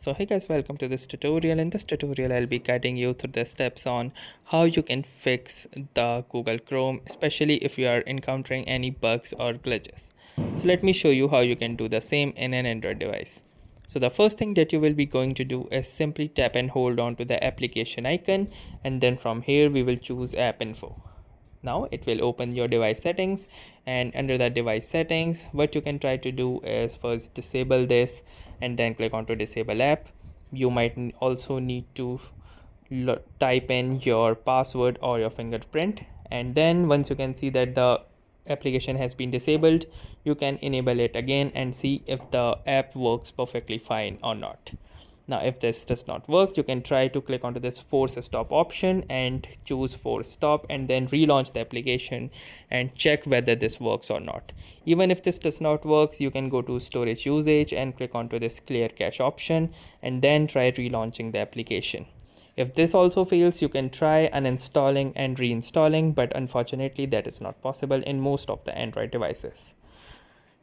So hey guys, welcome to this tutorial. In this tutorial I'll be guiding you through the steps on how you can fix the Google Chrome, especially if you are encountering any bugs or glitches. So let me show you how you can do the same in an Android device. So the first thing that you will be going to do is simply tap and hold on to the application icon, and then from here we will choose app info. Now it will open your device settings, and under the device settings what you can try to do is first disable this and then click on to disable app. You might also need to type in your password or your fingerprint, and then once you can see that the application has been disabled, you can enable it again and see if the app works perfectly fine or not. Now if this does not work, you can try to click onto this force stop option and choose force stop, and then relaunch the application and check whether this works or not. Even if this does not work, you can go to storage usage and click onto this clear cache option and then try relaunching the application. If this also fails, you can try uninstalling and reinstalling, but unfortunately that is not possible in most of the Android devices.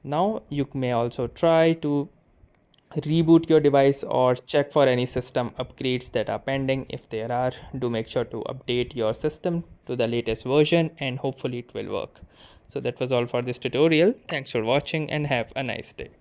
Now you may also try to reboot your device or check for any system upgrades that are pending. If there are, do make sure to update your system to the latest version and hopefully it will work. So that was all for this tutorial. Thanks for watching and have a nice day.